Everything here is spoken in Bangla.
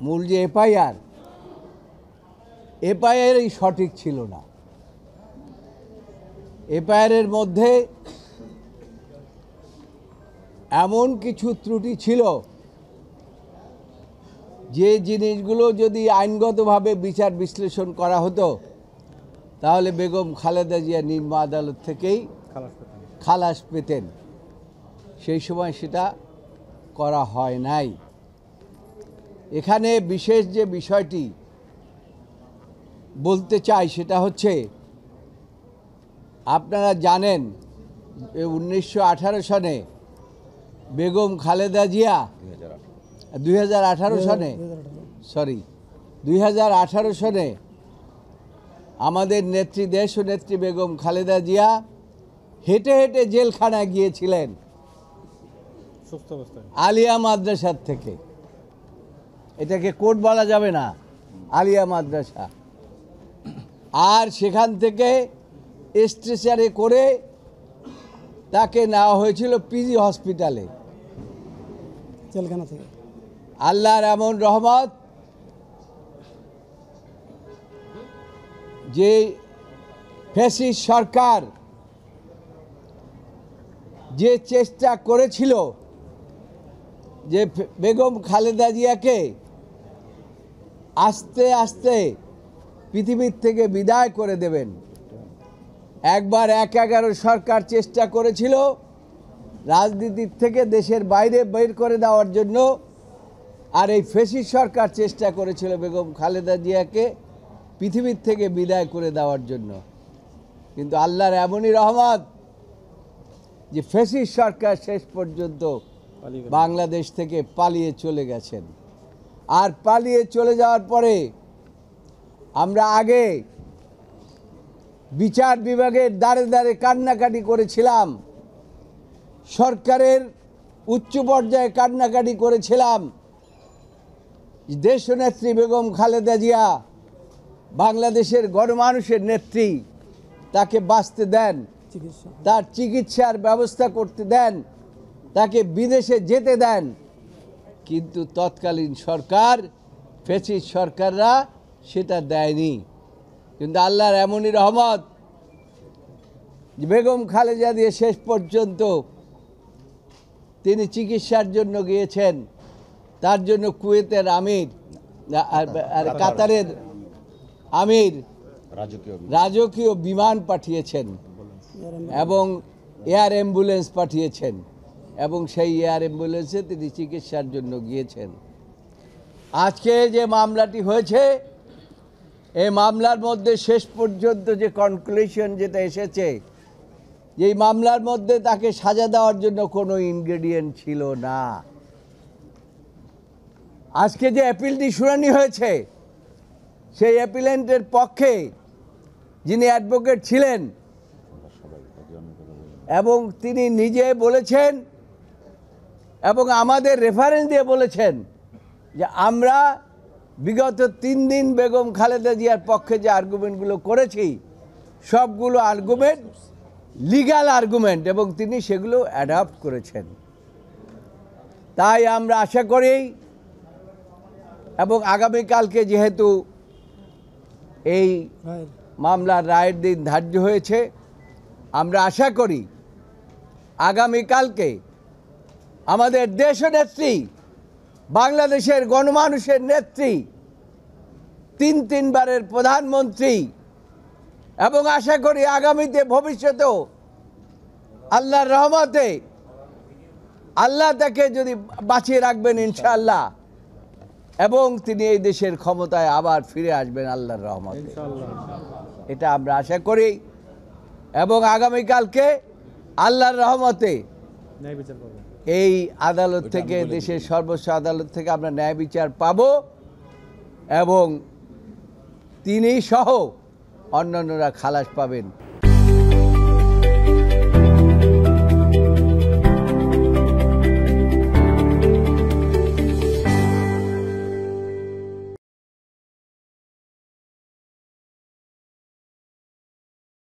মূল যে এফআইআরই সঠিক ছিল না। এফআইআরের মধ্যে এমন কিছু ত্রুটি ছিল যে জিনিসগুলো যদি আইনগতভাবে বিচার বিশ্লেষণ করা হতো তাহলে বেগম খালেদা জিয়া নিম্ন আদালত থেকেই খালাস পেতেন। সেই সময় সেটা করা হয় নাই। এখানে বিশেষ যে বিষয়টি বলতে চাই সেটা হচ্ছে, আপনারা জানেন 1918 সনে বেগম খালেদা জিয়া 2018 সনে আমাদের নেত্রী দেশ ও নেত্রী বেগম খালেদা জিয়া হেঁটে হেঁটে জেলখানায় গিয়েছিলেন আলিয়া মাদ্রাসার থেকে। এটাকে কোর্ট বলা যাবে না, আলিয়া মাদ্রাসা। আর সেখান থেকে স্ট্রেচারে করে তাকে নেওয়া হয়েছিল পিজি হসপিটালে জেলখানা থেকে। আল্লাহর এমন রহমত যে ফ্যাসিস্ট সরকার যে চেষ্টা করেছিল যে বেগম খালেদা জিয়াকে আস্তে আস্তে পৃথিবীর থেকে বিদায় করে দেবেন। একবার 1/11 সরকার চেষ্টা করেছিল রাজনীতির থেকে দেশের বাইরে বের করে দেওয়ার জন্য, আর এই ফ্যাসিস্ট সরকার চেষ্টা করেছিল বেগম খালেদা জিয়াকে পৃথিবীর থেকে বিদায় করে দেওয়ার জন্য। কিন্তু আল্লাহর এমনই রহমত যে ফ্যাসিস্ট সরকার শেষ পর্যন্ত বাংলাদেশ থেকে পালিয়ে চলে গেছেন। আর পালিয়ে চলে যাওয়ার পরে আমরা আগে বিচার বিভাগের দ্বারে দ্বারে কান্নাকাটি করেছিলাম, সরকারের উচ্চ পর্যায়ে কান্নাকাটি করেছিলাম। দেশনেত্রী বেগম খালেদা জিয়া বাংলাদেশের গণমানুষের নেত্রী, তাকে বাঁচতে দেন, তার চিকিৎসার ব্যবস্থা করতে দেন, তাকে বিদেশে যেতে দেন। কিন্তু তৎকালীন সরকার, ফ্যাসিস্ট সরকাররা সেটা দেয়নি। কিন্তু আল্লাহর এমনই রহমত বেগম খালেদা জিয়া শেষ পর্যন্ত তিনি চিকিৎসার জন্য গিয়েছেন। তার জন্য কুয়েতের আমির আর কাতারের আমির রাজকীয় বিমান পাঠিয়েছেন এবং এয়ার অ্যাম্বুলেন্স পাঠিয়েছেন, এবং সেই এয়ার অ্যাম্বুলেন্সে তিনি চিকিৎসার জন্য গিয়েছেন। আজকে যে মামলাটি হয়েছে, এই মামলার মধ্যে শেষ পর্যন্ত যে কনক্লুশন যেটা এসেছে, এই মামলার মধ্যে তাকে সাজা দেওয়ার জন্য কোনো ইনগ্রেডিয়েন্ট ছিল না। আজকে যে অ্যাপিলটি শুনানি হয়েছে, সেই অ্যাপিলেন্টের পক্ষে যিনি অ্যাডভোকেট ছিলেন এবং তিনি নিজে বলেছেন এবং আমাদের রেফারেন্স দিয়ে বলেছেন যে আমরা বিগত 3 দিন বেগম খালেদা জিয়ার পক্ষে যে আর্গুমেন্টগুলো করেছি, সবগুলো আর্গুমেন্ট লিগ্যাল আর্গুমেন্ট, এবং তিনি সেগুলো অ্যাডপ্ট করেছেন। তাই আমরা আশা করি, এবং আগামীকালকে যেহেতু এই মামলার রায়ের দিন ধার্য হয়েছে, আমরা আশা করি আগামীকালকে আমাদের দেশনেত্রী, বাংলাদেশের গণমানুষের নেত্রী, 3 বারের প্রধানমন্ত্রী, এবং আশা করি আগামীতে ভবিষ্যতেও আল্লাহর রহমতে আল্লাহ তাকে যদি বাঁচিয়ে রাখবেন ইনশাআল্লাহ, এবং তিনি এই দেশের ক্ষমতায় আবার ফিরে আসবেন আল্লাহর রহমতে, এটা আমরা আশা করি। এবং আগামীকালকে আল্লাহর রহমতে এই আদালত থেকে, দেশের সর্বোচ্চ আদালত থেকে আমরা ন্যায় বিচার পাব, এবং তিনি সহ অন্যান্যরা খালাস পাবেন।